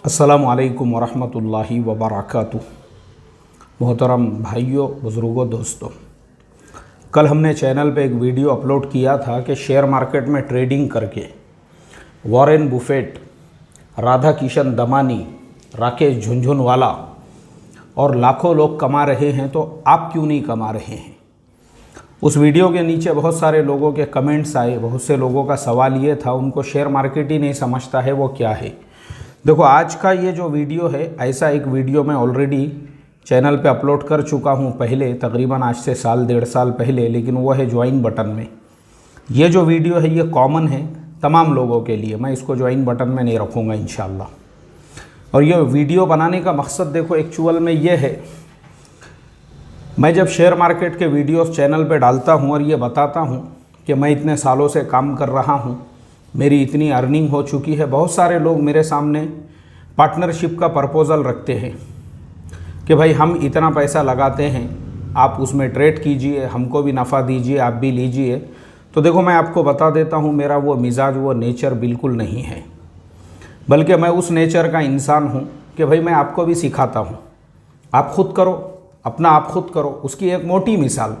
अस्सलामु अलैकुम वरहमतुल्लाहि वबरकातुहू। मोहतरम भाइयों, बुज़ुर्गों, दोस्तों, कल हमने चैनल पे एक वीडियो अपलोड किया था कि शेयर मार्केट में ट्रेडिंग करके वॉरेन बुफेट, राधा किशन दमानी, राकेश झुनझुनवाला और लाखों लोग कमा रहे हैं, तो आप क्यों नहीं कमा रहे हैं। उस वीडियो के नीचे बहुत सारे लोगों के कमेंट्स आए। बहुत से लोगों का सवाल ये था, उनको शेयर मार्केट ही नहीं समझता है वो क्या है। देखो, आज का ये जो वीडियो है, ऐसा एक वीडियो मैं ऑलरेडी चैनल पे अपलोड कर चुका हूँ पहले, तकरीबन आज से साल डेढ़ साल पहले, लेकिन वो है ज्वाइन बटन में। ये जो वीडियो है ये कॉमन है तमाम लोगों के लिए, मैं इसको ज्वाइन बटन में नहीं रखूँगा इंशाल्लाह। और ये वीडियो बनाने का मकसद देखो एक्चुअल में ये है, मैं जब शेयर मार्केट के वीडियोस चैनल पे डालता हूँ और ये बताता हूँ कि मैं इतने सालों से काम कर रहा हूँ, मेरी इतनी अर्निंग हो चुकी है, बहुत सारे लोग मेरे सामने पार्टनरशिप का प्रपोज़ल रखते हैं कि भाई हम इतना पैसा लगाते हैं, आप उसमें ट्रेड कीजिए, हमको भी नफ़ा दीजिए, आप भी लीजिए। तो देखो, मैं आपको बता देता हूँ, मेरा वो मिजाज, वो नेचर बिल्कुल नहीं है, बल्कि मैं उस नेचर का इंसान हूँ कि भाई मैं आपको भी सिखाता हूँ, आप खुद करो, अपना आप खुद करो। उसकी एक मोटी मिसाल,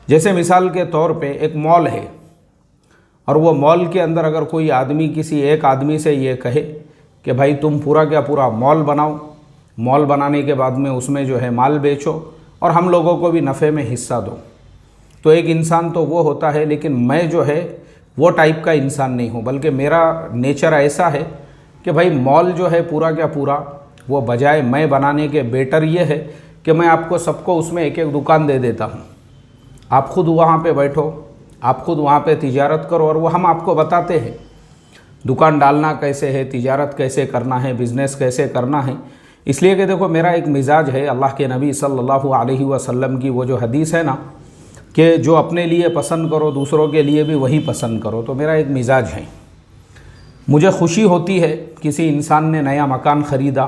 जैसे मिसाल के तौर पे एक मॉल है और वो मॉल के अंदर अगर कोई आदमी किसी एक आदमी से ये कहे कि भाई तुम पूरा क्या पूरा मॉल बनाओ, मॉल बनाने के बाद में उसमें जो है माल बेचो और हम लोगों को भी नफ़े में हिस्सा दो, तो एक इंसान तो वो होता है। लेकिन मैं जो है वो टाइप का इंसान नहीं हूँ, बल्कि मेरा नेचर ऐसा है कि भाई मॉल जो है पूरा क्या पूरा, वो बजाय मैं बनाने के बेटर ये है कि मैं आपको सबको उसमें एक एक दुकान दे देता हूँ। आप खुद वहाँ पे बैठो, आप खुद वहाँ पे तिजारत करो और वो हम आपको बताते हैं दुकान डालना कैसे है, तिजारत कैसे करना है, बिज़नेस कैसे करना है। इसलिए कि देखो, मेरा एक मिजाज है, अल्लाह के नबी सल्लल्लाहु अलैहि वसल्लम की वो जो हदीस है ना कि जो अपने लिए पसंद करो दूसरों के लिए भी वही पसंद करो, तो मेरा एक मिजाज है। मुझे खुशी होती है किसी इंसान ने नया मकान ख़रीदा,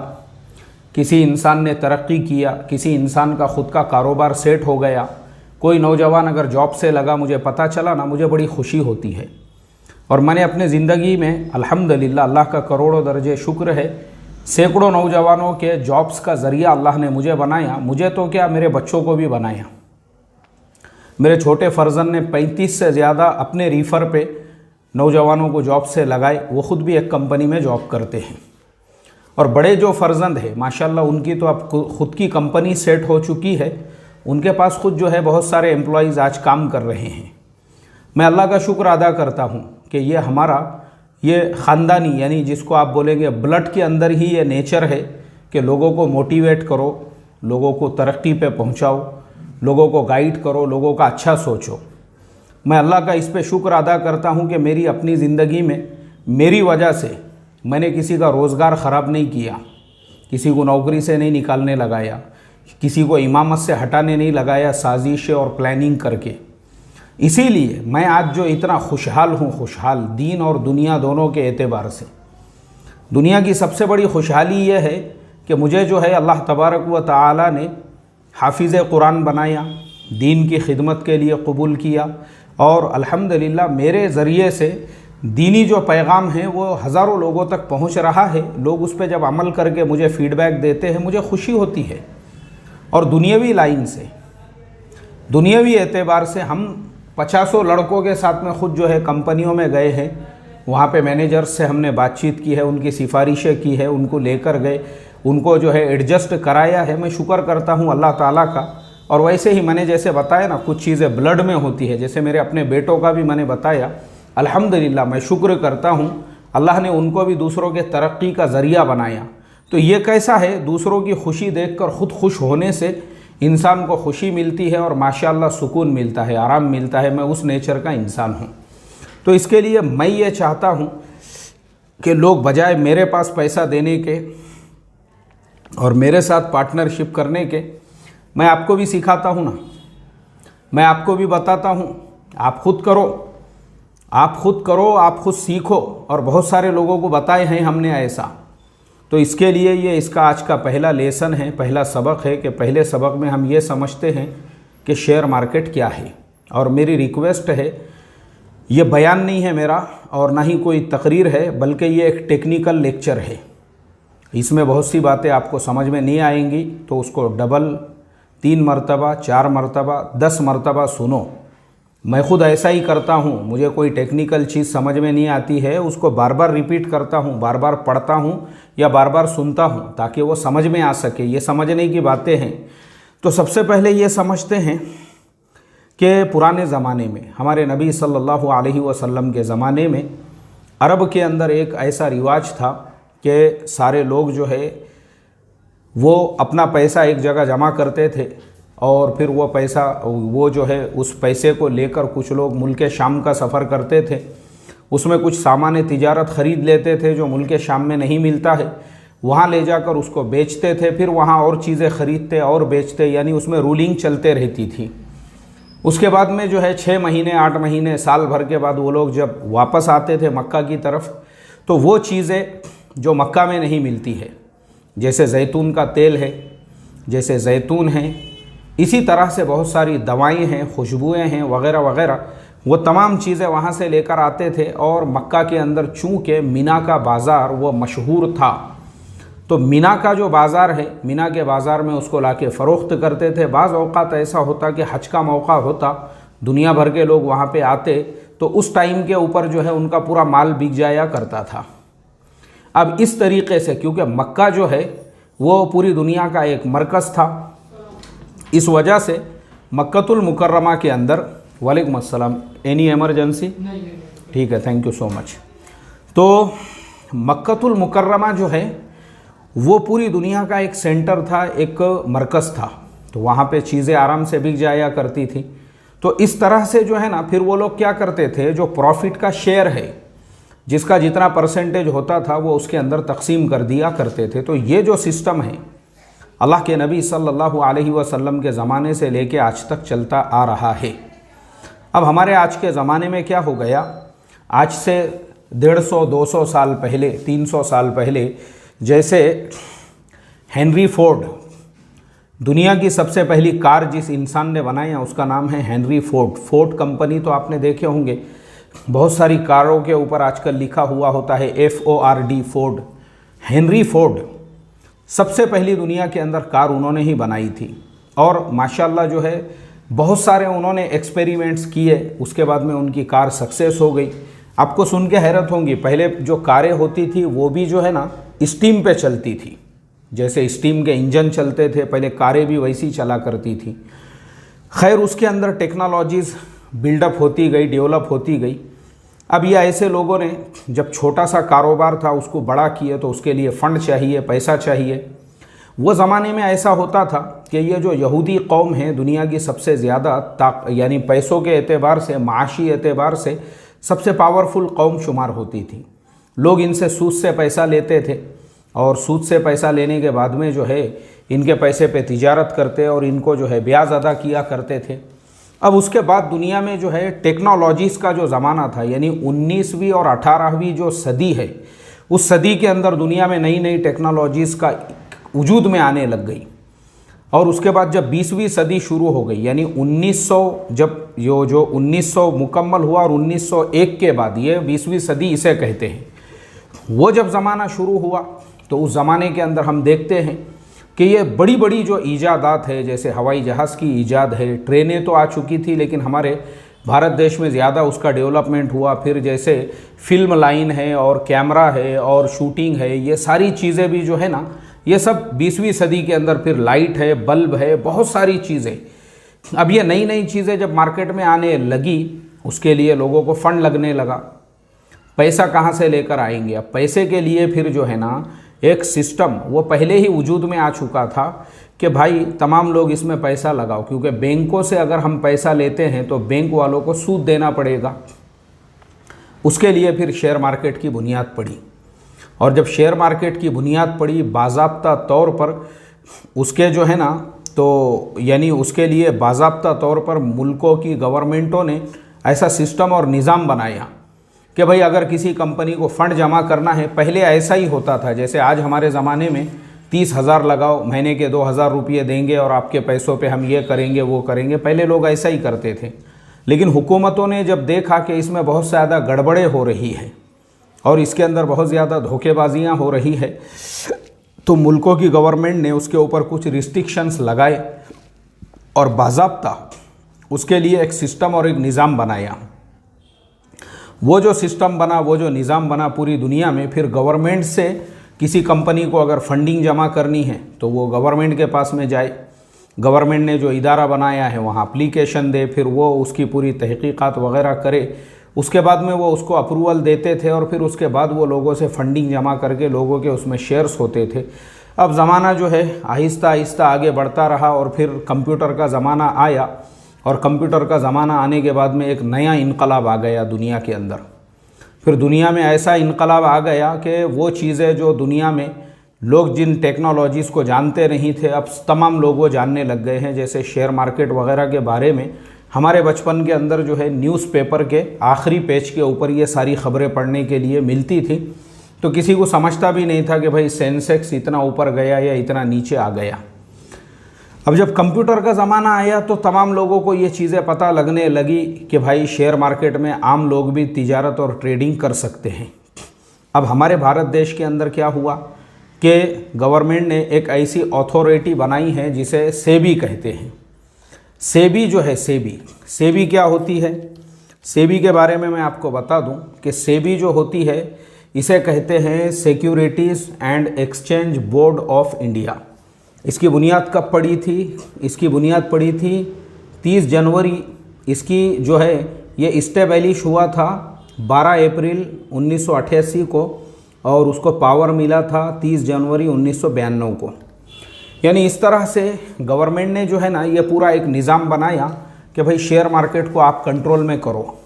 किसी इंसान ने तरक्की किया, किसी इंसान का ख़ुद का कारोबार सेट हो गया, कोई नौजवान अगर जॉब से लगा, मुझे पता चला ना, मुझे बड़ी खुशी होती है। और मैंने अपने ज़िंदगी में अल्हम्दुलिल्लाह, अल्लाह का करोड़ों दर्जे शुक्र है, सैकड़ों नौजवानों के जॉब्स का ज़रिया अल्लाह ने मुझे बनाया। मुझे तो क्या, मेरे बच्चों को भी बनाया। मेरे छोटे फर्जन ने 35 से ज़्यादा अपने रीफ़र पे नौजवानों को जॉब से लगाए, वो ख़ुद भी एक कंपनी में जॉब करते हैं। और बड़े जो फर्जंद है माशाल्लाह, उनकी तो अब ख़ुद की कंपनी सेट हो चुकी है, उनके पास खुद जो है बहुत सारे एम्प्लॉयज़ आज काम कर रहे हैं। मैं अल्लाह का शुक्र अदा करता हूँ कि ये हमारा ये ख़ानदानी, यानी जिसको आप बोलेंगे ब्लड के अंदर ही ये नेचर है कि लोगों को मोटिवेट करो, लोगों को तरक्की पे पहुँचाओ, लोगों को गाइड करो, लोगों का अच्छा सोचो। मैं अल्लाह का इस पे शुक्र अदा करता हूँ कि मेरी अपनी ज़िंदगी में मेरी वजह से मैंने किसी का रोज़गार ख़राब नहीं किया, किसी को नौकरी से नहीं निकालने लगाया, किसी को इमामत से हटाने नहीं लगाया साजिश और प्लानिंग करके। इसीलिए मैं आज जो इतना खुशहाल हूँ, खुशहाल दीन और दुनिया दोनों के एतबार से। दुनिया की सबसे बड़ी खुशहाली ये है कि मुझे जो है अल्लाह तबारक व तआला ने हाफिज़ कुरान बनाया, दीन की खिदमत के लिए कबूल किया और अल्हम्दुलिल्लाह मेरे ज़रिए से दीनी जो पैगाम है वो हज़ारों लोगों तक पहुँच रहा है। लोग उस पर जब अमल करके मुझे फ़ीडबैक देते हैं, मुझे खुशी होती है। और दुनियावी लाइन से, दुनियावी एतबार से हम 50 लड़कों के साथ में ख़ुद जो है कंपनियों में गए हैं, वहाँ पे मैनेजर्स से हमने बातचीत की है, उनकी सिफारिशें की है, उनको लेकर गए, उनको जो है एडजस्ट कराया है। मैं शुक्र करता हूँ अल्लाह ताला का। और वैसे ही मैंने जैसे बताया ना, कुछ चीज़ें ब्लड में होती है, जैसे मेरे अपने बेटों का भी मैंने बताया, अल्हम्दुलिल्लाह मैं शुक्र करता हूँ, अल्लाह ने उनको भी दूसरों के तरक्की का ज़रिया बनाया। तो ये कैसा है, दूसरों की खुशी देखकर ख़ुद खुश होने से इंसान को खुशी मिलती है और माशाअल्लाह सुकून मिलता है, आराम मिलता है। मैं उस नेचर का इंसान हूँ। तो इसके लिए मैं ये चाहता हूँ कि लोग बजाय मेरे पास पैसा देने के और मेरे साथ पार्टनरशिप करने के, मैं आपको भी सिखाता हूँ ना, मैं आपको भी बताता हूँ, आप खुद करो, आप खुद करो, आप खुद सीखो। और बहुत सारे लोगों को बताए हैं हमने ऐसा। तो इसके लिए ये इसका आज का पहला लेसन है, पहला सबक है कि पहले सबक में हम ये समझते हैं कि शेयर मार्केट क्या है। और मेरी रिक्वेस्ट है, ये बयान नहीं है मेरा और ना ही कोई तकरीर है, बल्कि ये एक टेक्निकल लेक्चर है। इसमें बहुत सी बातें आपको समझ में नहीं आएंगी, तो उसको डबल 3 मरतबा 4 मरतबा 10 मरतबा सुनो। मैं खुद ऐसा ही करता हूँ, मुझे कोई टेक्निकल चीज़ समझ में नहीं आती है, उसको बार बार रिपीट करता हूँ, बार बार पढ़ता हूँ या बार बार सुनता हूँ ताकि वो समझ में आ सके। ये समझने की बातें हैं। तो सबसे पहले ये समझते हैं कि पुराने ज़माने में, हमारे नबी सल्लल्लाहु अलैहि वसल्लम के ज़माने में अरब के अंदर एक ऐसा रिवाज था कि सारे लोग जो है वो अपना पैसा एक जगह जमा करते थे और फिर वो पैसा, वो जो है उस पैसे को लेकर कुछ लोग मुल्क शाम का सफ़र करते थे। उसमें कुछ सामान तिजारत ख़रीद लेते थे जो मुल्क शाम में नहीं मिलता है, वहाँ ले जाकर उसको बेचते थे, फिर वहाँ और चीज़ें ख़रीदते और बेचते, यानी उसमें रूलिंग चलते रहती थी। उसके बाद में जो है 6 महीने 8 महीने साल भर के बाद वो लोग जब वापस आते थे मक्का की तरफ, तो वो चीज़ें जो मक्का में नहीं मिलती है, जैसे जैतून का तेल है, जैसे जैतून है, इसी तरह से बहुत सारी दवाएं हैं, खुशबुएं हैं वगैरह वगैरह, वो तमाम चीज़ें वहाँ से लेकर आते थे। और मक्का के अंदर चूँकि मीना का बाज़ार वो मशहूर था, तो मीना का जो बाज़ार है, मीना के बाज़ार में उसको लाके फ़रोख्त करते थे। बाज़ औक़ात ऐसा होता कि हज का मौका होता, दुनिया भर के लोग वहाँ पे आते, तो उस टाइम के ऊपर जो है उनका पूरा माल बिक जाया करता था। अब इस तरीक़े से, क्योंकि मक्का जो है वो पूरी दुनिया का एक मरकज़ था, इस वजह से मक्कतुल मुकर्रमा के अंदर, वालेकुम अस्सलाम, एनी एमरजेंसी? ठीक है, थैंक यू सो मच। तो मक्कतुल मुकर्रमा जो है वो पूरी दुनिया का एक सेंटर था, एक मरकज़ था, तो वहाँ पे चीज़ें आराम से बिक जाया करती थी। तो इस तरह से जो है ना, फिर वो लोग क्या करते थे, जो प्रॉफिट का शेयर है, जिसका जितना परसेंटेज होता था वो उसके अंदर तकसीम कर दिया करते थे। तो ये जो सिस्टम है अल्लाह के नबी सल्लल्लाहु अलैहि वसल्लम के ज़माने से लेके आज तक चलता आ रहा है। अब हमारे आज के ज़माने में क्या हो गया, आज से 150-200 साल पहले, 300 साल पहले, जैसे हेनरी फोर्ड, दुनिया की सबसे पहली कार जिस इंसान ने बनाई है उसका नाम है हेनरी फोर्ड। फोर्ड कंपनी तो आपने देखे होंगे, बहुत सारी कारों के ऊपर आजकल लिखा हुआ होता है FORD, फोर्ड। हेनरी फोर्ड सबसे पहली दुनिया के अंदर कार उन्होंने ही बनाई थी, और माशाल्लाह जो है बहुत सारे उन्होंने एक्सपेरिमेंट्स किए, उसके बाद में उनकी कार सक्सेस हो गई। आपको सुन के हैरत होंगी, पहले जो कारें होती थी वो भी जो है ना स्टीम पे चलती थी, जैसे स्टीम के इंजन चलते थे, पहले कारें भी वैसी चला करती थी। खैर उसके अंदर टेक्नोलॉजीज़ बिल्डअप होती गई, डेवलप होती गई। अब ये ऐसे लोगों ने जब छोटा सा कारोबार था उसको बड़ा किया, तो उसके लिए फ़ंड चाहिए, पैसा चाहिए। वो ज़माने में ऐसा होता था कि ये जो यहूदी कौम है दुनिया की सबसे ज़्यादा यानी पैसों के एतबार से, माशी एतबार से सबसे पावरफुल कौम शुमार होती थी। लोग इनसे सूद से पैसा लेते थे, और सूद से पैसा लेने के बाद में जो है इनके पैसे पे तिजारत करते और इनको जो है ब्याज अदा किया करते थे। अब उसके बाद दुनिया में जो है टेक्नोलॉजीज़ का जो ज़माना था, यानी 19वीं और 18वीं जो सदी है, उस सदी के अंदर दुनिया में नई नई टेक्नोलॉजीज़ का वजूद में आने लग गई। और उसके बाद जब 20वीं सदी शुरू हो गई, यानी 1900, जब जो 1900 मुकम्मल हुआ और 1901 के बाद, ये 20वीं सदी इसे कहते हैं, वो जब ज़माना शुरू हुआ तो उस ज़माने के अंदर हम देखते हैं कि ये बड़ी बड़ी जो ईजादात है, जैसे हवाई जहाज़ की ईजाद है, ट्रेनें तो आ चुकी थी लेकिन हमारे भारत देश में ज़्यादा उसका डेवलपमेंट हुआ। फिर जैसे फिल्म लाइन है और कैमरा है और शूटिंग है, ये सारी चीज़ें भी जो है ना, ये सब 20वीं सदी के अंदर, फिर लाइट है, बल्ब है, बहुत सारी चीज़ें। अब ये नई नई चीज़ें जब मार्केट में आने लगी, उसके लिए लोगों को फ़ंड लगने लगा। पैसा कहाँ से लेकर आएंगे? अब पैसे के लिए फिर जो है ना एक सिस्टम वो पहले ही वजूद में आ चुका था कि भाई तमाम लोग इसमें पैसा लगाओ, क्योंकि बैंकों से अगर हम पैसा लेते हैं तो बैंक वालों को सूद देना पड़ेगा। उसके लिए फिर शेयर मार्केट की बुनियाद पड़ी, और जब शेयर मार्केट की बुनियाद पड़ी बाज़ाब्ता तौर पर, उसके जो है ना, तो यानी उसके लिए बाज़ाब्ता तौर पर मुल्कों की गवर्नमेंटों ने ऐसा सिस्टम और निज़ाम बनाया कि भाई अगर किसी कंपनी को फ़ंड जमा करना है, पहले ऐसा ही होता था, जैसे आज हमारे ज़माने में 30,000 लगाओ, महीने के 2,000 रुपये देंगे और आपके पैसों पे हम ये करेंगे वो करेंगे, पहले लोग ऐसा ही करते थे। लेकिन हुकूमतों ने जब देखा कि इसमें बहुत ज़्यादा गड़बड़ें हो रही है और इसके अंदर बहुत ज़्यादा धोखेबाजियाँ हो रही है, तो मुल्कों की गवर्नमेंट ने उसके ऊपर कुछ रिस्ट्रिक्शंस लगाए और बाज़ाब्ता उसके लिए एक सिस्टम और एक निज़ाम बनाया। वो जो सिस्टम बना, वो जो निज़ाम बना पूरी दुनिया में, फिर गवर्नमेंट से किसी कंपनी को अगर फंडिंग जमा करनी है तो वो गवर्नमेंट के पास में जाए, गवर्नमेंट ने जो इदारा बनाया है वहाँ एप्लीकेशन दे, फिर वो उसकी पूरी तहकीकात वगैरह करे, उसके बाद में वो उसको अप्रूवल देते थे और फिर उसके बाद वो लोगों से फंडिंग जमा करके लोगों के उसमें शेयर्स होते थे। अब ज़माना जो है आहिस्ता आहिस्ता आगे बढ़ता रहा और फिर कंप्यूटर का ज़माना आया और कंप्यूटर का ज़माना आने के बाद में एक नया इनकलाब आ गया दुनिया के अंदर। फिर दुनिया में ऐसा इनकलाब आ गया कि वो चीज़ें जो दुनिया में लोग जिन टेक्नोलॉजीज़ को जानते नहीं थे, अब तमाम लोग वो जानने लग गए हैं। जैसे शेयर मार्केट वगैरह के बारे में हमारे बचपन के अंदर जो है न्यूज़पेपर के आखिरी पेज के ऊपर ये सारी खबरें पढ़ने के लिए मिलती थी, तो किसी को समझता भी नहीं था कि भाई सेंसेक्स इतना ऊपर गया या इतना नीचे आ गया। अब जब कंप्यूटर का ज़माना आया तो तमाम लोगों को ये चीज़ें पता लगने लगी कि भाई शेयर मार्केट में आम लोग भी तिजारत और ट्रेडिंग कर सकते हैं। अब हमारे भारत देश के अंदर क्या हुआ कि गवर्नमेंट ने एक ऐसी अथॉरिटी बनाई है जिसे सेबी कहते हैं। सेबी जो है, सेबी क्या होती है? सेबी के बारे में मैं आपको बता दूं कि सेबी जो होती है इसे कहते हैं securities and exchange board of India. इसकी बुनियाद कब पड़ी थी? इसकी बुनियाद पड़ी थी 30 जनवरी। इसकी जो है ये इस्टेब्लिश हुआ था 12 अप्रैल 1988 को और उसको पावर मिला था 30 जनवरी 1992 को। यानी इस तरह से गवर्नमेंट ने जो है ना ये पूरा एक निज़ाम बनाया कि भाई शेयर मार्केट को आप कंट्रोल में करो,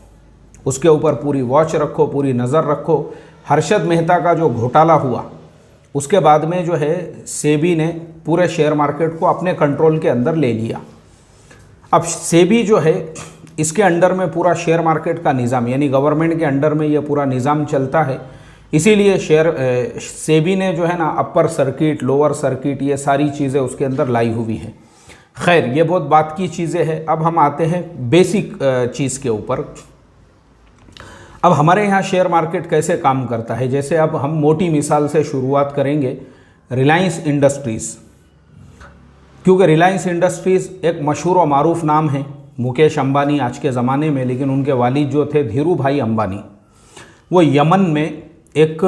उसके ऊपर पूरी वॉच रखो, पूरी नज़र रखो। हर्षद मेहता का जो घोटाला हुआ उसके बाद में जो है सेबी ने पूरे शेयर मार्केट को अपने कंट्रोल के अंदर ले लिया। अब सेबी जो है इसके अंडर में पूरा शेयर मार्केट का निज़ाम, यानी गवर्नमेंट के अंडर में ये पूरा निज़ाम चलता है। इसीलिए सेबी ने जो है ना अपर सर्किट, लोअर सर्किट, ये सारी चीज़ें उसके अंदर लाई हुई हैं। खैर ये बहुत बात की चीज़ें हैं। अब हम आते हैं बेसिक चीज़ के ऊपर। अब हमारे यहाँ शेयर मार्केट कैसे काम करता है, जैसे अब हम मोटी मिसाल से शुरुआत करेंगे रिलायंस इंडस्ट्रीज़, क्योंकि रिलायंस इंडस्ट्रीज़ एक मशहूर और मारूफ नाम है। मुकेश अंबानी आज के ज़माने में, लेकिन उनके वालिद जो थे धीरू भाई अंबानी, वो यमन में एक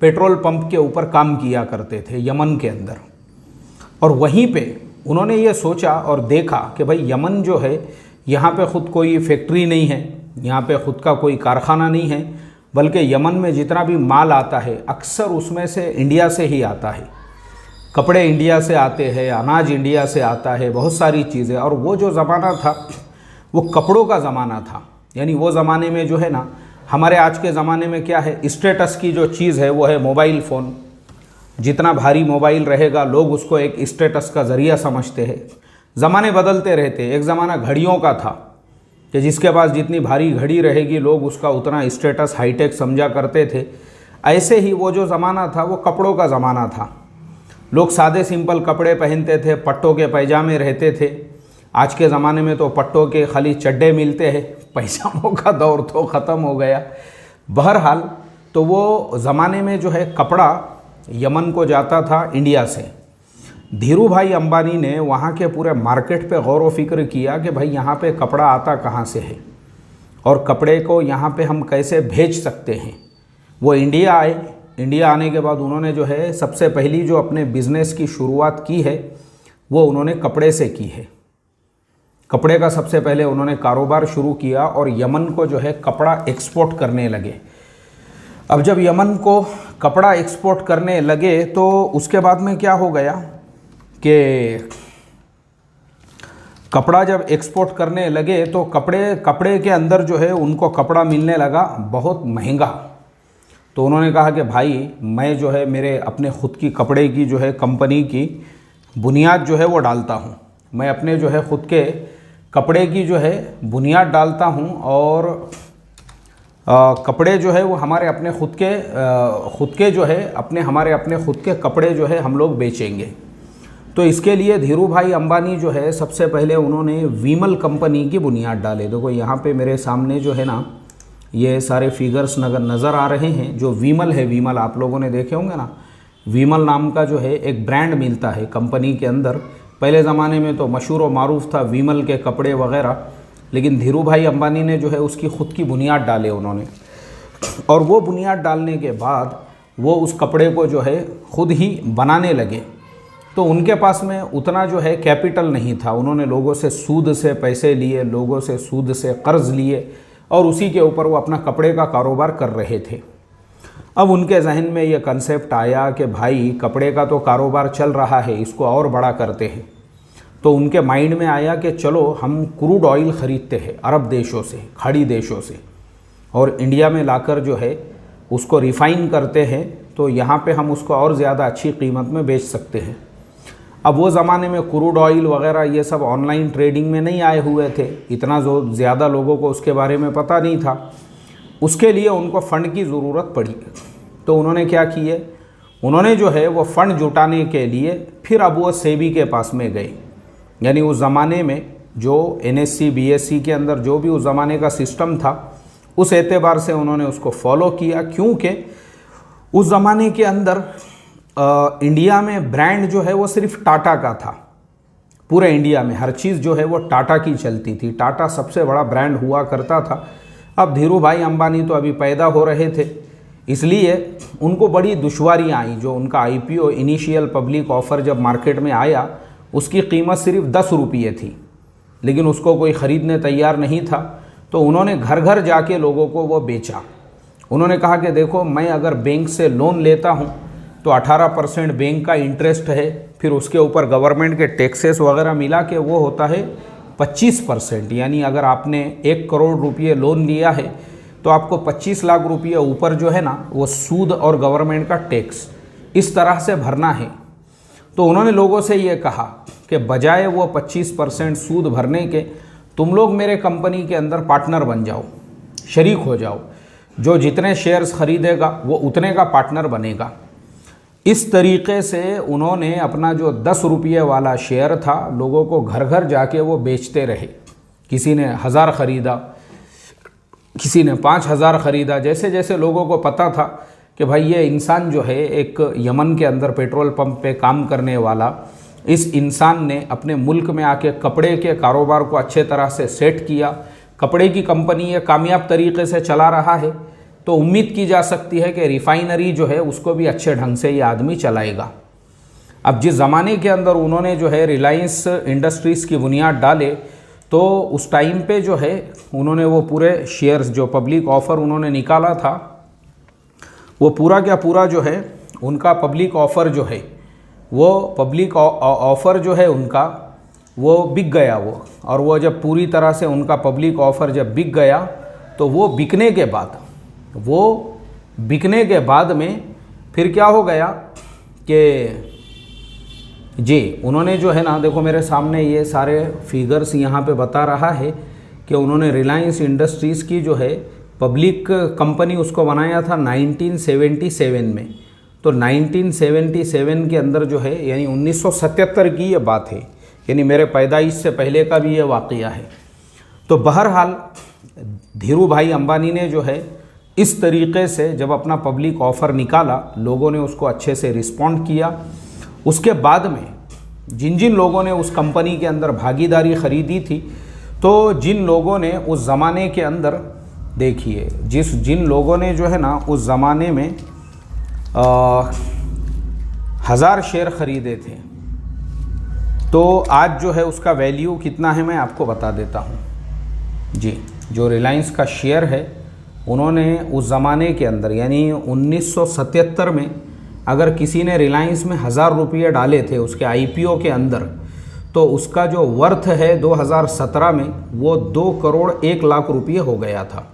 पेट्रोल पंप के ऊपर काम किया करते थे यमन के अंदर। और वहीं पे उन्होंने ये सोचा और देखा कि भाई यमन जो है यहाँ पे ख़ुद कोई फैक्ट्री नहीं है, यहाँ पे ख़ुद का कोई कारखाना नहीं है, बल्कि यमन में जितना भी माल आता है अक्सर उसमें से इंडिया से ही आता है। कपड़े इंडिया से आते हैं, अनाज इंडिया से आता है, बहुत सारी चीज़ें। और वो जो ज़माना था वो कपड़ों का ज़माना था। यानी वो ज़माने में जो है ना, हमारे आज के ज़माने में क्या है, स्टेटस की जो चीज़ है वो है मोबाइल फ़ोन। जितना भारी मोबाइल रहेगा लोग उसको एक स्टेटस का ज़रिया समझते हैं। ज़माने बदलते रहते। एक ज़माना घड़ियों का था कि जिसके पास जितनी भारी घड़ी रहेगी लोग उसका उतना स्टेटस हाईटेक समझा करते थे। ऐसे ही वो जो ज़माना था वो कपड़ों का ज़माना था। लोग सादे सिंपल कपड़े पहनते थे, पट्टों के पैजामे रहते थे। आज के ज़माने में तो पट्टों के खाली चड्डे मिलते हैं, पैजामों का दौर तो ख़त्म हो गया। बहरहाल तो वो ज़माने में जो है कपड़ा यमन को जाता था इंडिया से। धीरू भाई अंबानी ने वहाँ के पूरे मार्केट पे गौर व फिक्र किया कि भाई यहाँ पे कपड़ा आता कहाँ से है और कपड़े को यहाँ पे हम कैसे भेज सकते हैं। वो इंडिया आए। इंडिया आने के बाद उन्होंने जो है सबसे पहली जो अपने बिज़नेस की शुरुआत की है वो उन्होंने कपड़े से की है। कपड़े का सबसे पहले उन्होंने कारोबार शुरू किया और यमन को जो है कपड़ा एक्सपोर्ट करने लगे। अब जब यमन को कपड़ा एक्सपोर्ट करने लगे तो उसके बाद में क्या हो गया कि कपड़ा जब एक्सपोर्ट करने लगे तो कपड़े के अंदर जो है उनको कपड़ा मिलने लगा बहुत महंगा। तो उन्होंने कहा कि भाई मैं जो है मेरे अपने ख़ुद की कपड़े की जो है कंपनी की बुनियाद जो है वो डालता हूँ। मैं अपने जो है ख़ुद के कपड़े की जो है बुनियाद डालता हूँ और कपड़े जो है वो हमारे अपने ख़ुद के जो है हमारे अपने ख़ुद के कपड़े जो है हम लोग बेचेंगे। तो इसके लिए धीरू भाई अंबानी जो है सबसे पहले उन्होंने वीमल कंपनी की बुनियाद डाले। देखो यहाँ पे मेरे सामने जो है ना ये सारे फिगर्स नज़र आ रहे हैं। जो वीमल है, वीमल आप लोगों ने देखे होंगे ना, विमल नाम का जो है एक ब्रांड मिलता है कंपनी के अंदर। पहले ज़माने में तो मशहूर और मारूफ था विमल के कपड़े वगैरह, लेकिन धीरू भाई अंबानी ने जो है उसकी ख़ुद की बुनियाद डाले उन्होंने, और वो बुनियाद डालने के बाद वो उस कपड़े को जो है ख़ुद ही बनाने लगे। तो उनके पास में उतना जो है कैपिटल नहीं था, उन्होंने लोगों से सूद से पैसे लिए, लोगों से सूद से कर्ज़ लिए, और उसी के ऊपर वो अपना कपड़े का कारोबार कर रहे थे। अब उनके जहन में ये कंसेप्ट आया कि भाई कपड़े का तो कारोबार चल रहा है, इसको और बड़ा करते हैं। तो उनके माइंड में आया कि चलो हम क्रूड ऑयल ख़रीदते हैं अरब देशों से, खाड़ी देशों से, और इंडिया में लाकर जो है उसको रिफ़ाइन करते हैं, तो यहाँ पे हम उसको और ज़्यादा अच्छी कीमत में बेच सकते हैं। अब वो ज़माने में क्रूड ऑयल वगैरह ये सब ऑनलाइन ट्रेडिंग में नहीं आए हुए थे, इतना जो ज़्यादा लोगों को उसके बारे में पता नहीं था। उसके लिए उनको फ़ंड की ज़रूरत पड़ी। तो उन्होंने क्या किए, उन्होंने जो है वो फ़ंड जुटाने के लिए फिर अब वो सेबी के पास में गए। यानी उस ज़माने में जो NSE BSE के अंदर जो भी उस ज़माने का सिस्टम था, उस एतबार से उन्होंने उसको फॉलो किया, क्योंकि उस ज़माने के अंदर इंडिया में ब्रांड जो है वो सिर्फ टाटा का था। पूरे इंडिया में हर चीज़ जो है वो टाटा की चलती थी, टाटा सबसे बड़ा ब्रांड हुआ करता था। अब धीरू भाई अंबानी तो अभी पैदा हो रहे थे, इसलिए उनको बड़ी दुश्वारियाँ आई। जो उनका IPO इनिशियल पब्लिक ऑफ़र जब मार्केट में आया, उसकी कीमत सिर्फ 10 रुपये थी, लेकिन उसको कोई ख़रीदने तैयार नहीं था। तो उन्होंने घर घर जाके लोगों को वो बेचा। उन्होंने कहा कि देखो, मैं अगर बैंक से लोन लेता हूँ तो 18% बैंक का इंटरेस्ट है, फिर उसके ऊपर गवर्नमेंट के टैक्सेस वगैरह मिला के वो होता है 25%। यानी अगर आपने 1 करोड़ रुपये लोन लिया है तो आपको 25 लाख रुपये ऊपर जो है ना वो सूद और गवर्नमेंट का टैक्स इस तरह से भरना है। तो उन्होंने लोगों से ये कहा कि बजाय वो 25% सूद भरने के, तुम लोग मेरे कंपनी के अंदर पार्टनर बन जाओ, शरीक हो जाओ, जो जितने शेयर्स खरीदेगा वो उतने का पार्टनर बनेगा। इस तरीके से उन्होंने अपना जो 10 रुपये वाला शेयर था, लोगों को घर घर जाके वो बेचते रहे। किसी ने 1000 ख़रीदा, किसी ने 5000 ख़रीदा। जैसे जैसे लोगों को पता था कि भाई ये इंसान जो है एक यमन के अंदर पेट्रोल पंप पे काम करने वाला, इस इंसान ने अपने मुल्क में आके कपड़े के कारोबार को अच्छे तरह से सेट किया, कपड़े की कंपनी ये कामयाब तरीके से चला रहा है, तो उम्मीद की जा सकती है कि रिफ़ाइनरी जो है उसको भी अच्छे ढंग से ये आदमी चलाएगा। अब जिस ज़माने के अंदर उन्होंने जो है रिलायंस इंडस्ट्रीज़ की बुनियाद डाले, तो उस टाइम पे जो है उन्होंने वो पूरे शेयर्स जो पब्लिक ऑफ़र उन्होंने निकाला था, वो पूरा क्या पूरा जो है उनका पब्लिक ऑफ़र जो है, वो पब्लिक ऑफ़र जो है उनका वो बिक गया वो। और वो जब पूरी तरह से उनका पब्लिक ऑफ़र जब बिक गया, तो वो बिकने के बाद में फिर क्या हो गया कि जी उन्होंने जो है ना, देखो मेरे सामने ये सारे फिगर्स यहाँ पे बता रहा है कि उन्होंने रिलायंस इंडस्ट्रीज़ की जो है पब्लिक कंपनी उसको बनाया था 1977 में। तो 1977 के अंदर जो है, यानी 1977 की ये बात है, यानी मेरे पैदाइश से पहले का भी ये वाक़या है। तो बहरहाल धीरू भाई अंबानी ने जो है इस तरीके से जब अपना पब्लिक ऑफ़र निकाला, लोगों ने उसको अच्छे से रिस्पॉन्ड किया। उसके बाद में जिन जिन लोगों ने उस कंपनी के अंदर भागीदारी ख़रीदी थी, तो जिन लोगों ने उस ज़माने के अंदर देखिए जिन लोगों ने जो है ना उस ज़माने में 1000 शेयर ख़रीदे थे, तो आज जो है उसका वैल्यू कितना है मैं आपको बता देता हूँ। जी, जो रिलायंस का शेयर है, उन्होंने उस ज़माने के अंदर यानी 1977 में अगर किसी ने रिलायंस में 1000 रुपये डाले थे उसके IPO के अंदर, तो उसका जो वर्थ है 2017 में वो 2 करोड़ 1 लाख रुपये हो गया था।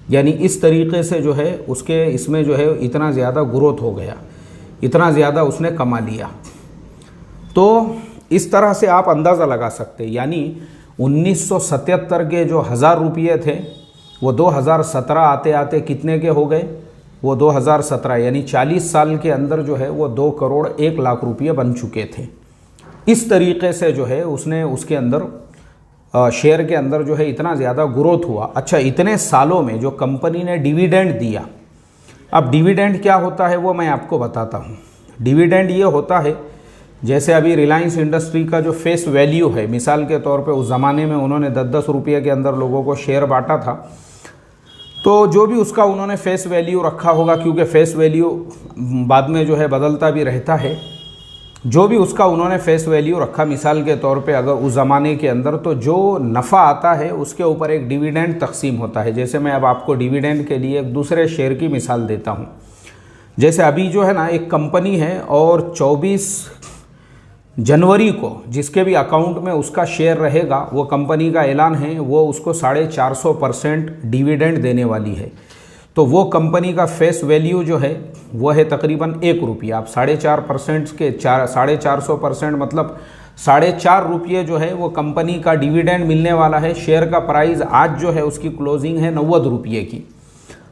यानी इस तरीके से जो है उसके इसमें जो है इतना ज़्यादा ग्रोथ हो गया, इतना ज़्यादा उसने कमा लिया। तो इस तरह से आप अंदाज़ा लगा सकते हैं, यानी 1977 के जो 1000 रुपये थे वो 2017 आते आते कितने के हो गए, वो 2017 यानी 40 साल के अंदर जो है वो 2 करोड़ 1 लाख रुपये बन चुके थे। इस तरीके से जो है उसने उसके अंदर शेयर के अंदर जो है इतना ज़्यादा ग्रोथ हुआ। अच्छा, इतने सालों में जो कंपनी ने डिविडेंड दिया, अब डिविडेंड क्या होता है वो मैं आपको बताता हूँ। डिविडेंड ये होता है, जैसे अभी रिलायंस इंडस्ट्री का जो फेस वैल्यू है, मिसाल के तौर पे उस ज़माने में उन्होंने 10-10 रुपये के अंदर लोगों को शेयर बांटा था, तो जो भी उसका उन्होंने फेस वैल्यू रखा होगा, क्योंकि फेस वैल्यू बाद में जो है बदलता भी रहता है, जो भी उसका उन्होंने फेस वैल्यू रखा मिसाल के तौर पे अगर उस ज़माने के अंदर, तो जो नफ़ा आता है उसके ऊपर एक डिविडेंड तकसीम होता है। जैसे मैं अब आपको डिविडेंड के लिए एक दूसरे शेयर की मिसाल देता हूँ। जैसे अभी जो है ना एक कंपनी है और 24 जनवरी को जिसके भी अकाउंट में उसका शेयर रहेगा, वो कंपनी का ऐलान है, वो उसको 450% डिविडेंड देने वाली है। तो वो कंपनी का फेस वैल्यू जो है वो है तकरीबन 1 रुपया। आप 4.5% के 450% मतलब 4.5 रुपये जो है वो कंपनी का डिविडेंड मिलने वाला है। शेयर का प्राइस आज जो है उसकी क्लोजिंग है 90 रुपये की।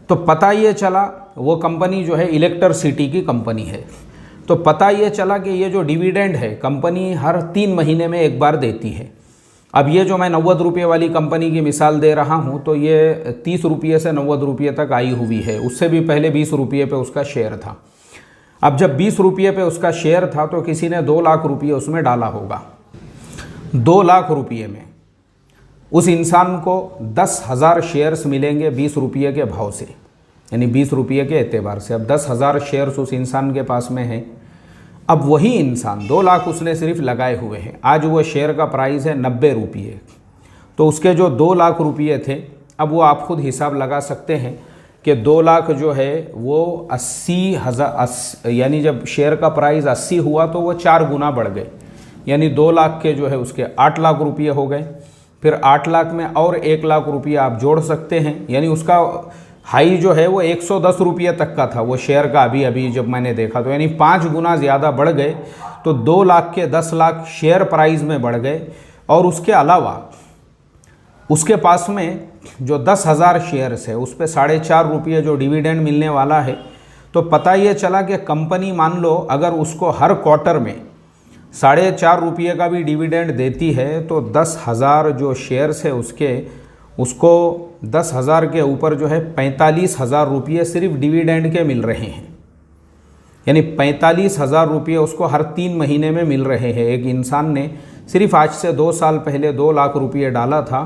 तो पता ये चला, वो कंपनी जो है इलेक्ट्रिसिटी की कंपनी है, तो पता ये चला कि ये जो डिविडेंड है कंपनी हर 3 महीने में एक बार देती है। अब ये जो मैं 90 रुपये वाली कंपनी की मिसाल दे रहा हूँ, तो ये 30 रुपये से 90 रुपये तक आई हुई है। उससे भी पहले 20 रुपये पे उसका शेयर था। अब जब 20 रुपये पे उसका शेयर था तो किसी ने 2 लाख रुपये उसमें डाला होगा। 2 लाख रुपये में उस इंसान को 10,000 शेयर्स मिलेंगे 20 रुपये के भाव से, यानी 20 रुपये के एतबार से। अब 10,000 शेयर्स उस इंसान के पास में हैं। अब वही इंसान 2 लाख उसने सिर्फ लगाए हुए हैं। आज वो शेयर का प्राइस है 90 रुपये। तो उसके जो 2 लाख रुपये थे, अब वो आप खुद हिसाब लगा सकते हैं कि 2 लाख जो है वो 80,000, यानी जब शेयर का प्राइस 80 हुआ तो वो 4 गुना बढ़ गए, यानी 2 लाख के जो है उसके 8 लाख रुपये हो गए। फिर 8 लाख में और 1 लाख रुपये आप जोड़ सकते हैं, यानी उसका हाई जो है वो 110 रुपये तक का था वो शेयर का। अभी जब मैंने देखा तो यानी 5 गुना ज़्यादा बढ़ गए। तो 2 लाख के 10 लाख शेयर प्राइस में बढ़ गए। और उसके अलावा उसके पास में जो 10,000 शेयर्स है उस पर 4.5 रुपये जो डिविडेंड मिलने वाला है। तो पता ये चला कि कंपनी मान लो अगर उसको हर क्वार्टर में 4.5 रुपये का भी डिविडेंड देती है, तो 10,000 जो शेयर्स है उसको 10,000 के ऊपर जो है 45,000 रुपये सिर्फ डिविडेंड के मिल रहे हैं। यानी 45,000 रुपये उसको हर 3 महीने में मिल रहे हैं। एक इंसान ने सिर्फ आज से 2 साल पहले 2 लाख रुपये डाला था,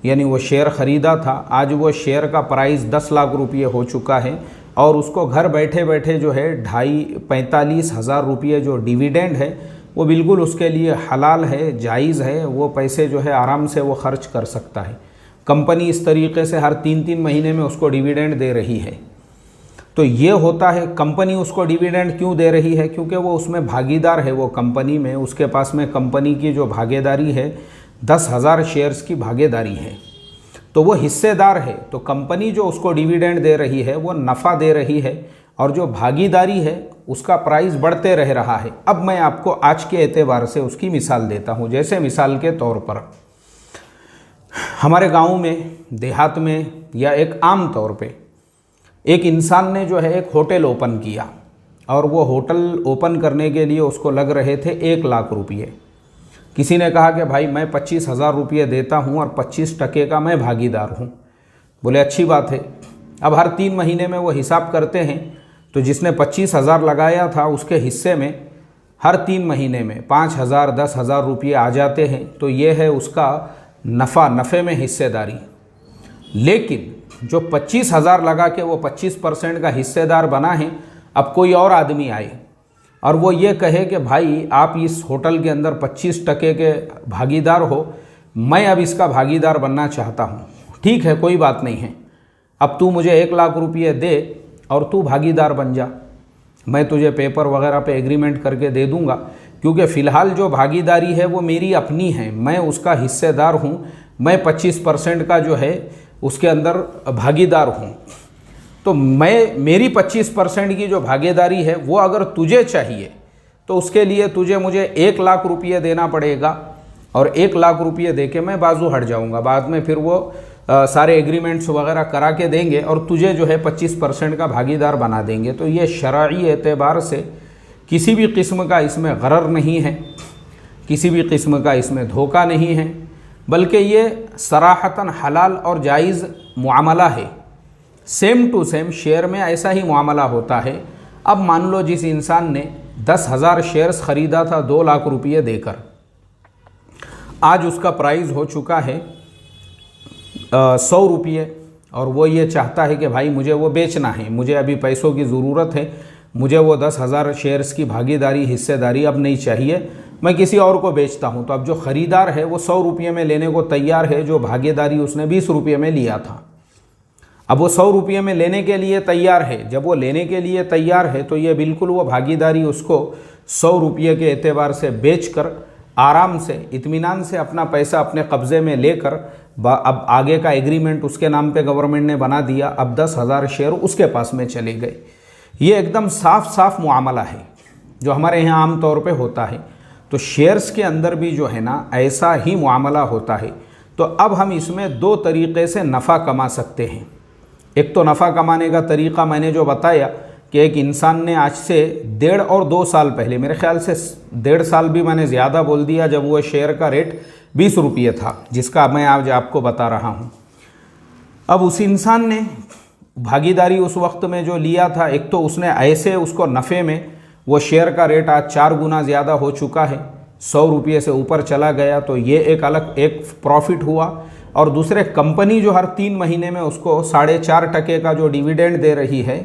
यानी वो शेयर ख़रीदा था। आज वो शेयर का प्राइस 10 लाख रुपये हो चुका है और उसको घर बैठे बैठे जो है 45,000 रुपये जो डिविडेंड है वो बिल्कुल उसके लिए हलाल है, जायज़ है। वो पैसे जो है आराम से वो खर्च कर सकता है। कंपनी इस तरीके से हर 3-3 महीने में उसको डिविडेंड दे रही है। तो ये होता है, कंपनी उसको डिविडेंड क्यों दे रही है? क्योंकि वो उसमें भागीदार है, वो कंपनी में, उसके पास में कंपनी की जो भागीदारी है 10,000 शेयर्स की भागीदारी है, तो वो हिस्सेदार है। तो कंपनी जो उसको डिविडेंड दे रही है वो नफ़ा दे रही है और जो भागीदारी है उसका प्राइस बढ़ते रह रहा है। अब मैं आपको आज के एतबार से उसकी मिसाल देता हूँ। जैसे मिसाल के तौर पर हमारे गांव में, देहात में या एक आम तौर पे एक इंसान ने जो है एक होटल ओपन किया और वो होटल ओपन करने के लिए उसको लग रहे थे 1 लाख रुपये। किसी ने कहा कि भाई मैं 25,000 रुपये देता हूँ और 25% का मैं भागीदार हूँ। बोले अच्छी बात है। अब हर 3 महीने में वो हिसाब करते हैं, तो जिसने 25,000 लगाया था उसके हिस्से में हर 3 महीने में 5,000 10,000 रुपये आ जाते हैं। तो ये है उसका नफ़े में हिस्सेदारी। लेकिन जो 25,000 लगा के वो 25% का हिस्सेदार बना है, अब कोई और आदमी आए और वो ये कहे कि भाई आप इस होटल के अंदर 25% के भागीदार हो, मैं अब इसका भागीदार बनना चाहता हूँ। ठीक है, कोई बात नहीं है, अब तू मुझे 1 लाख रुपये दे और तू भागीदार बन जा। मैं तुझे पेपर वगैरह पे एग्रीमेंट करके दे दूंगा, क्योंकि फ़िलहाल जो भागीदारी है वो मेरी अपनी है, मैं उसका हिस्सेदार हूँ, मैं 25% का जो है उसके अंदर भागीदार हूँ। तो मेरी 25% की जो भागीदारी है वो अगर तुझे चाहिए तो उसके लिए तुझे मुझे 1 लाख रुपये देना पड़ेगा और 1 लाख रुपये दे के मैं बाजू हट जाऊँगा। बाद में फिर वो सारे एग्रीमेंट्स वगैरह करा के देंगे और तुझे जो है 25% का भागीदार बना देंगे। तो ये शरई एतबार से किसी भी किस्म का इसमें गरर नहीं है, किसी भी किस्म का इसमें धोखा नहीं है, बल्कि ये सराहतन हलाल और जायज़ मुआमला है। सेम टू सेम शेयर में ऐसा ही मुआमला होता है। अब मान लो जिस इंसान ने 10,000 शेयर्स ख़रीदा था 2 लाख रुपये देकर। आज उसका प्राइस हो चुका है 100 रुपये और वो ये चाहता है कि भाई मुझे वो बेचना है, मुझे अभी पैसों की ज़रूरत है, मुझे वो 10,000 शेयर्स की भागीदारी हिस्सेदारी अब नहीं चाहिए, मैं किसी और को बेचता हूँ। तो अब जो ख़रीदार है वो 100 रुपये में लेने को तैयार है, जो भागीदारी उसने 20 रुपये में लिया था। अब वो 100 रुपये में लेने के लिए तैयार है। जब वो लेने के लिए तैयार है तो ये बिल्कुल वो भागीदारी उसको 100 रुपये के एतबार से बेचकर आराम से इत्मीनान से अपना पैसा अपने कब्ज़े में लेकर अब आगे का एग्रीमेंट उसके नाम पे गवर्नमेंट ने बना दिया। अब 10,000 शेयर उसके पास में चले गए। ये एकदम साफ साफ मुआमला है जो हमारे यहाँ आम तौर पे होता है। तो शेयर्स के अंदर भी जो है ना ऐसा ही मुआमला होता है। तो अब हम इसमें 2 तरीक़े से नफ़ा कमा सकते हैं। एक तो नफ़ा कमाने का तरीक़ा मैंने जो बताया कि एक इंसान ने आज से 1.5 और 2 साल पहले, मेरे ख्याल से 1.5 साल भी मैंने ज़्यादा बोल दिया, जब वो शेयर का रेट 20 रुपये था जिसका मैं आज आपको बता रहा हूँ। अब उस इंसान ने भागीदारी उस वक्त में जो लिया था, एक तो उसने ऐसे उसको नफ़े में वो शेयर का रेट आज 4 गुना ज़्यादा हो चुका है, 100 रुपये से ऊपर चला गया, तो ये एक अलग एक प्रॉफिट हुआ। और दूसरे कंपनी जो हर 3 महीने में उसको 4.5% का जो डिविडेंड दे रही है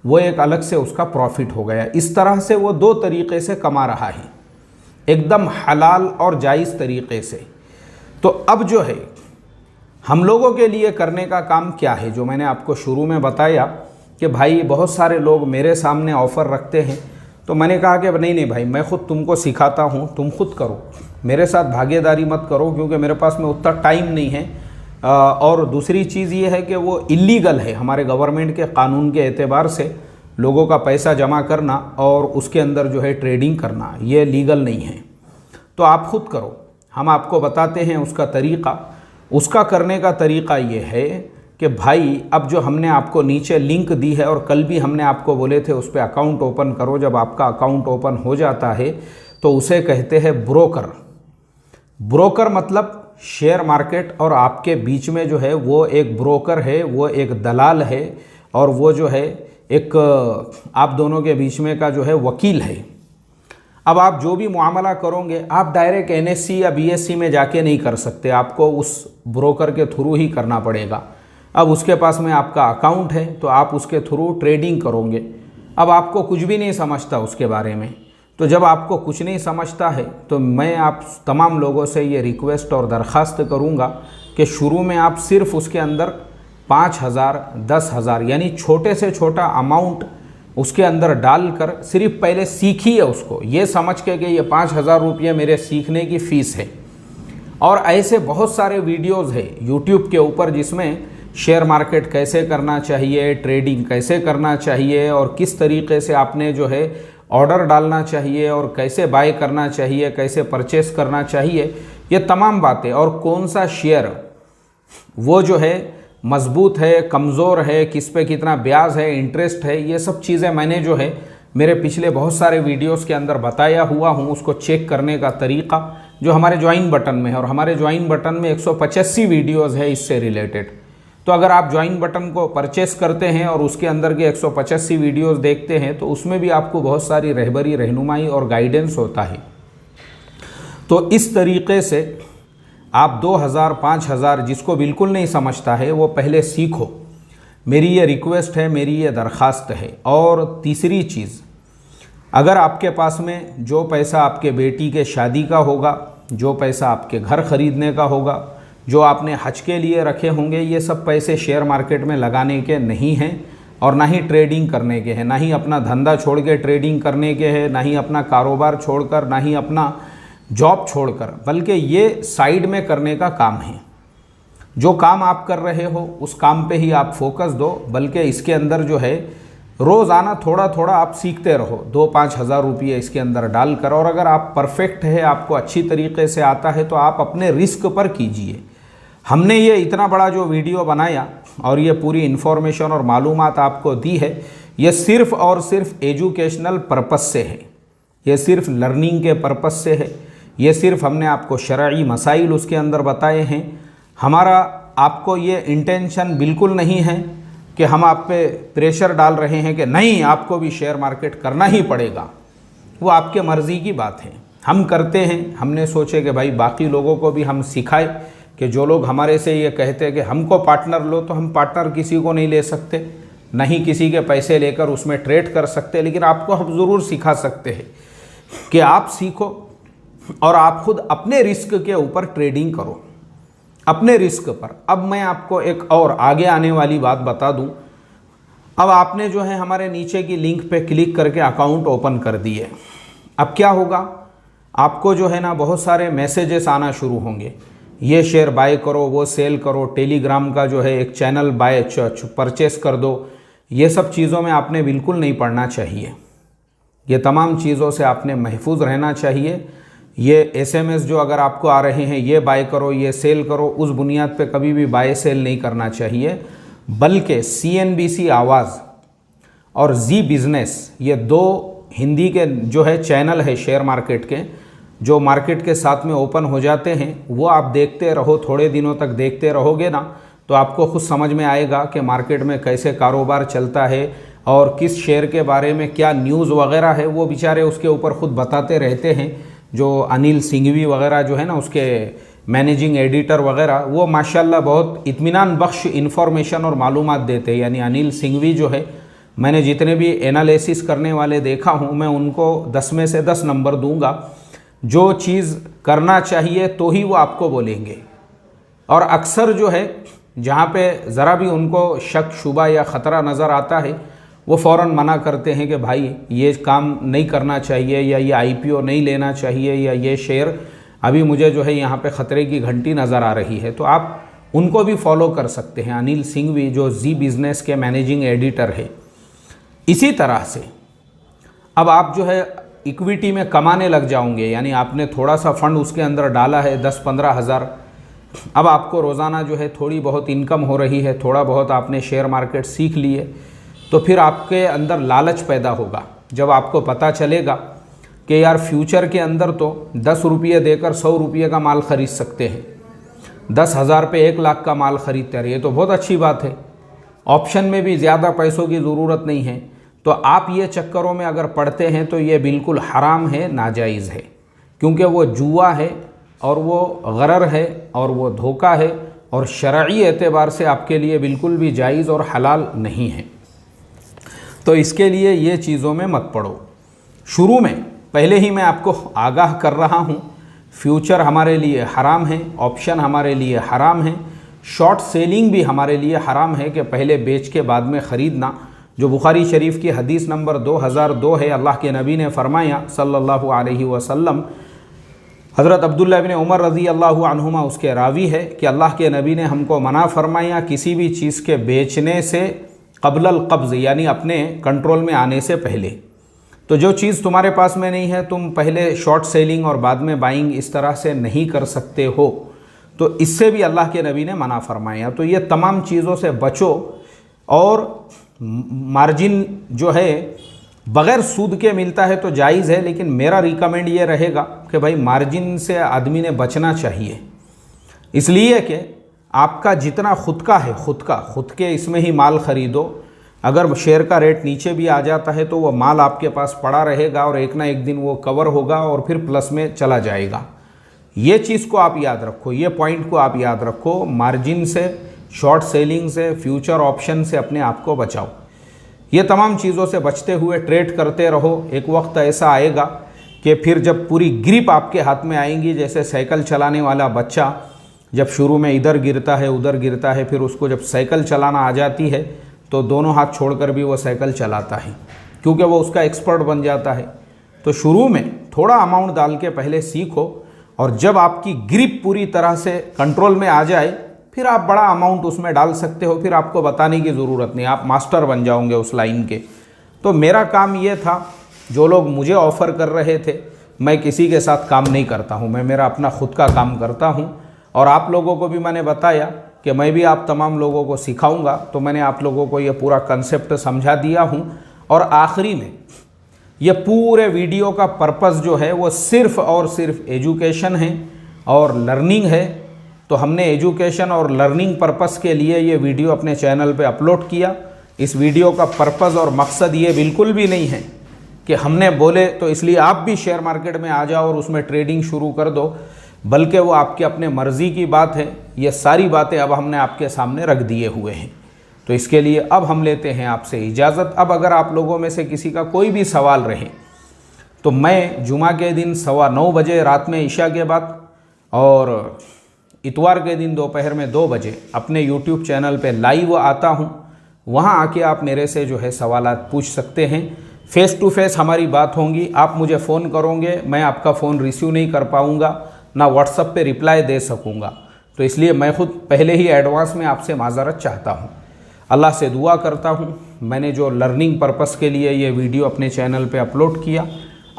वो एक अलग से उसका प्रॉफिट हो गया। इस तरह से वो 2 तरीक़े से कमा रहा है, एकदम हलाल और जायज़ तरीक़े से। तो अब जो है हम लोगों के लिए करने का काम क्या है, जो मैंने आपको शुरू में बताया कि भाई बहुत सारे लोग मेरे सामने ऑफ़र रखते हैं, तो मैंने कहा कि नहीं भाई, मैं ख़ुद तुमको सिखाता हूँ, तुम खुद करो, मेरे साथ भागीदारी मत करो, क्योंकि मेरे पास में उतना टाइम नहीं है। और दूसरी चीज़ ये है कि वो इलीगल है हमारे गवर्नमेंट के कानून के एतबार से, लोगों का पैसा जमा करना और उसके अंदर जो है ट्रेडिंग करना, ये लीगल नहीं है। तो आप खुद करो, हम आपको बताते हैं उसका तरीक़ा। उसका करने का तरीक़ा ये है कि भाई अब जो हमने आपको नीचे लिंक दी है और कल भी हमने आपको बोले थे उस पर अकाउंट ओपन करो। जब आपका अकाउंट ओपन हो जाता है तो उसे कहते हैं ब्रोकर। ब्रोकर मतलब शेयर मार्केट और आपके बीच में जो है वो एक ब्रोकर है, वो एक दलाल है, और वो जो है एक आप दोनों के बीच में का जो है वकील है। अब आप जो भी मुआमला करोगे आप डायरेक्ट NSE या BSE में जाके नहीं कर सकते, आपको उस ब्रोकर के थ्रू ही करना पड़ेगा। अब उसके पास में आपका अकाउंट है तो आप उसके थ्रू ट्रेडिंग करोगे। अब आपको कुछ भी नहीं समझता उसके बारे में, तो जब आपको कुछ नहीं समझता है तो मैं आप तमाम लोगों से ये रिक्वेस्ट और दरख्वास्त करूँगा कि शुरू में आप सिर्फ उसके अंदर 5,000, 10,000 यानी छोटे से छोटा अमाउंट उसके अंदर डालकर सिर्फ पहले सीखिए उसको, ये समझ के कि ये 5,000 रुपये मेरे सीखने की फ़ीस है। और ऐसे बहुत सारे वीडियोज़ है यूट्यूब के ऊपर जिसमें शेयर मार्केट कैसे करना चाहिए, ट्रेडिंग कैसे करना चाहिए, और किस तरीके से आपने जो है ऑर्डर डालना चाहिए, और कैसे बाय करना चाहिए, कैसे परचेस करना चाहिए, ये तमाम बातें, और कौन सा शेयर वो जो है मजबूत है, कमज़ोर है, किस पे कितना ब्याज है, इंटरेस्ट है, ये सब चीज़ें मैंने जो है मेरे पिछले बहुत सारे वीडियोस के अंदर बताया हुआ हूँ। उसको चेक करने का तरीक़ा जो हमारे ज्वाइन बटन में है, और हमारे ज्वाइन बटन में 185 वीडियोज़ है इससे रिलेटेड। तो अगर आप ज्वाइन बटन को परचेस करते हैं और उसके अंदर के 185 वीडियोस देखते हैं तो उसमें भी आपको बहुत सारी रहबरी, रहनुमाई और गाइडेंस होता है। तो इस तरीके से आप 2,000, 5,000 जिसको बिल्कुल नहीं समझता है वो पहले सीखो, मेरी ये रिक्वेस्ट है, मेरी ये दरख्वास्त है। और तीसरी चीज़, अगर आपके पास में जो पैसा आपके बेटी के शादी का होगा, जो पैसा आपके घर ख़रीदने का होगा, जो आपने हज के लिए रखे होंगे, ये सब पैसे शेयर मार्केट में लगाने के नहीं हैं और ना ही ट्रेडिंग करने के हैं, ना ही अपना धंधा छोड़ के ट्रेडिंग करने के हैं, ना ही अपना कारोबार छोड़कर, ना ही अपना जॉब छोड़कर, बल्कि ये साइड में करने का काम है। जो काम आप कर रहे हो उस काम पे ही आप फोकस दो, बल्कि इसके अंदर जो है रोज़ाना थोड़ा थोड़ा आप सीखते रहो, 2-5 हज़ार रुपये इसके अंदर डालकर। और अगर आप परफेक्ट है, आपको अच्छी तरीके से आता है, तो आप अपने रिस्क पर कीजिए। हमने ये इतना बड़ा जो वीडियो बनाया और ये पूरी इन्फॉर्मेशन और मालूमात आपको दी है, ये सिर्फ़ और सिर्फ एजुकेशनल पर्पस से है, ये सिर्फ लर्निंग के पर्पस से है, ये सिर्फ हमने आपको शरई मसाइल उसके अंदर बताए हैं। हमारा आपको ये इंटेंशन बिल्कुल नहीं है कि हम आप पे प्रेशर डाल रहे हैं कि नहीं आपको भी शेयर मार्केट करना ही पड़ेगा। वो आपके मर्ज़ी की बात है। हम करते हैं, हमने सोचे कि भाई बाकी लोगों को भी हम सिखाए कि जो लोग हमारे से ये कहते हैं कि हमको पार्टनर लो, तो हम पार्टनर किसी को नहीं ले सकते, नहीं किसी के पैसे लेकर उसमें ट्रेड कर सकते, लेकिन आपको हम ज़रूर सिखा सकते हैं कि आप सीखो और आप खुद अपने रिस्क के ऊपर ट्रेडिंग करो, अपने रिस्क पर। अब मैं आपको एक और आगे आने वाली बात बता दूं। अब आपने जो है हमारे नीचे की लिंक पे क्लिक करके अकाउंट ओपन कर दिए। अब क्या होगा, आपको जो है ना बहुत सारे मैसेजेस आना शुरू होंगे, ये शेयर बाय करो, वो सेल करो, टेलीग्राम का जो है एक चैनल बाय परचेस कर दो। ये सब चीज़ों में आपने बिल्कुल नहीं पढ़ना चाहिए। ये तमाम चीज़ों से आपने महफूज रहना चाहिए। ये एसएमएस जो अगर आपको आ रहे हैं, ये बाय करो, ये सेल करो, उस बुनियाद पे कभी भी बाय सेल नहीं करना चाहिए। बल्कि CNBC आवाज़ और जी बिज़नेस, ये 2 हिंदी के जो है चैनल है शेयर मार्केट के, जो मार्केट के साथ में ओपन हो जाते हैं, वो आप देखते रहो। थोड़े दिनों तक देखते रहोगे ना तो आपको खुद समझ में आएगा कि मार्केट में कैसे कारोबार चलता है और किस शेयर के बारे में क्या न्यूज़ वगैरह है। वो बेचारे उसके ऊपर खुद बताते रहते हैं। जो अनिल सिंघवी वगैरह जो है ना, उसके मैनेजिंग एडिटर वगैरह, वो माशाल्लाह बहुत इत्मीनान बख्श इन्फॉर्मेशन और मालूमात देते हैं। यानी अनिल सिंघवी जो है, मैंने जितने भी एनालिसिस करने वाले देखा हूँ, मैं उनको 10 में से 10 नंबर दूंगा। जो चीज़ करना चाहिए तो ही वो आपको बोलेंगे, और अक्सर जो है जहाँ पे ज़रा भी उनको शक शुबा या ख़तरा नज़र आता है, वो फ़ौरन मना करते हैं कि भाई ये काम नहीं करना चाहिए, या ये IPO नहीं लेना चाहिए, या ये शेयर अभी मुझे जो है यहाँ पे ख़तरे की घंटी नज़र आ रही है। तो आप उनको भी फॉलो कर सकते हैं, अनिल सिंघवी जो जी बिज़नेस के मैनेजिंग एडिटर है। इसी तरह से अब आप जो है इक्विटी में कमाने लग जाओगे, यानी आपने थोड़ा सा फंड उसके अंदर डाला है 10-15 हज़ार, अब आपको रोज़ाना जो है थोड़ी बहुत इनकम हो रही है, थोड़ा बहुत आपने शेयर मार्केट सीख लिए, तो फिर आपके अंदर लालच पैदा होगा। जब आपको पता चलेगा कि यार फ्यूचर के अंदर तो 10 रुपये देकर 100 रुपये का माल ख़रीद सकते हैं, 10,000 पे 1 लाख का माल ख़रीदते हैं, ये तो बहुत अच्छी बात है। ऑप्शन में भी ज़्यादा पैसों की ज़रूरत नहीं है। तो आप ये चक्करों में अगर पड़ते हैं तो ये बिल्कुल हराम है, नाजायज़ है, क्योंकि वो जुआ है और वो गरर है और वो धोखा है, और शरई एतबार से आपके लिए बिल्कुल भी जायज़ और हलाल नहीं है। तो इसके लिए ये चीज़ों में मत पड़ो। शुरू में पहले ही मैं आपको आगाह कर रहा हूँ, फ्यूचर हमारे लिए हराम है, ऑप्शन हमारे लिए हराम है, शॉर्ट सेलिंग भी हमारे लिए हराम है कि पहले बेच के बाद में ख़रीदना। जो बुखारी शरीफ की हदीस नंबर 2002 है, अल्लाह के नबी ने फरमाया सल्लल्लाहु अलैहि वसल्लम, हज़रत अब्दुल्लाह इब्न उमर रज़ी अल्लाहु अन्हुमा उसके रावी है कि अल्लाह के नबी ने हमको मना फरमाया किसी भी चीज़ के बेचने से क़ब्ल क़ब्ज़, यानी अपने कंट्रोल में आने से पहले। तो जो चीज़ तुम्हारे पास में नहीं है, तुम पहले शॉर्ट सेलिंग और बाद में बाइंग इस तरह से नहीं कर सकते हो। तो इससे भी अल्लाह के नबी ने मना फरमाया। तो ये तमाम चीज़ों से बचो, और मार्जिन जो है बग़ैर सूद के मिलता है तो जायज़ है, लेकिन मेरा रिकमेंड ये रहेगा कि भाई मार्जिन से आदमी ने बचना चाहिए, इसलिए कि आपका जितना खुद का है, खुद के इसमें ही माल ख़रीदो। अगर शेयर का रेट नीचे भी आ जाता है तो वो माल आपके पास पड़ा रहेगा और एक ना एक दिन वो कवर होगा और फिर प्लस में चला जाएगा। ये चीज़ को आप याद रखो, ये पॉइंट को आप याद रखो। मार्जिन से, शॉर्ट सेलिंग से, फ्यूचर ऑप्शन से अपने आप को बचाओ। ये तमाम चीज़ों से बचते हुए ट्रेड करते रहो। एक वक्त ऐसा आएगा कि फिर जब पूरी ग्रिप आपके हाथ में आएंगी, जैसे साइकिल चलाने वाला बच्चा जब शुरू में इधर गिरता है उधर गिरता है, फिर उसको जब साइकिल चलाना आ जाती है तो दोनों हाथ छोड़कर भी वो साइकिल चलाता है, क्योंकि वो उसका एक्सपर्ट बन जाता है। तो शुरू में थोड़ा अमाउंट डाल के पहले सीखो, और जब आपकी ग्रिप पूरी तरह से कंट्रोल में आ जाए फिर आप बड़ा अमाउंट उसमें डाल सकते हो। फिर आपको बताने की ज़रूरत नहीं, आप मास्टर बन जाओगे उस लाइन के। तो मेरा काम ये था, जो लोग मुझे ऑफ़र कर रहे थे, मैं किसी के साथ काम नहीं करता हूँ, मैं मेरा अपना खुद का काम करता हूँ। और आप लोगों को भी मैंने बताया कि मैं भी आप तमाम लोगों को सिखाऊंगा, तो मैंने आप लोगों को ये पूरा कंसेप्ट समझा दिया हूँ। और आखिरी में ये पूरे वीडियो का पर्पस जो है वो सिर्फ़ और सिर्फ एजुकेशन है और लर्निंग है। तो हमने एजुकेशन और लर्निंग पर्पस के लिए ये वीडियो अपने चैनल पे अपलोड किया। इस वीडियो का पर्पस और मकसद ये बिल्कुल भी नहीं है कि हमने बोले तो इसलिए आप भी शेयर मार्केट में आ जाओ और उसमें ट्रेडिंग शुरू कर दो, बल्कि वो आपके अपने मर्ज़ी की बात है। ये सारी बातें अब हमने आपके सामने रख दिए हुए हैं। तो इसके लिए अब हम लेते हैं आपसे इजाज़त। अब अगर आप लोगों में से किसी का कोई भी सवाल रहे तो मैं जुमा के दिन 9:15 बजे रात में इशा के बाद और इतवार के दिन दोपहर में 2 बजे अपने यूट्यूब चैनल पे लाइव आता हूँ। वहाँ आके आप मेरे से जो है सवालात पूछ सकते हैं। फ़ेस टू फेस हमारी बात होंगी। आप मुझे फ़ोन करोगे, मैं आपका फ़ोन रिसीव नहीं कर पाऊँगा, ना व्हाट्सएप पे रिप्लाई दे सकूँगा। तो इसलिए मैं खुद पहले ही एडवांस में आपसे माज़रत चाहता हूँ। अल्लाह से दुआ करता हूँ, मैंने जो लर्निंग पर्पस के लिए ये वीडियो अपने चैनल पे अपलोड किया,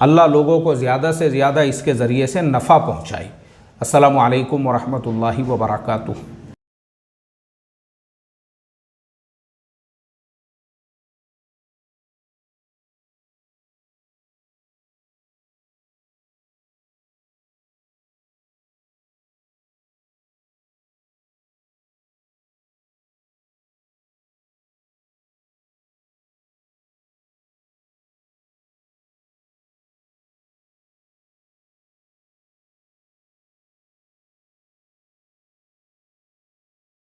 अल्लाह लोगों को ज़्यादा से ज़्यादा इसके ज़रिए से नफ़ा पहुँचाए। अस्सलामु अलैकुम वरहमतुल्लाहि वबरकातुहू।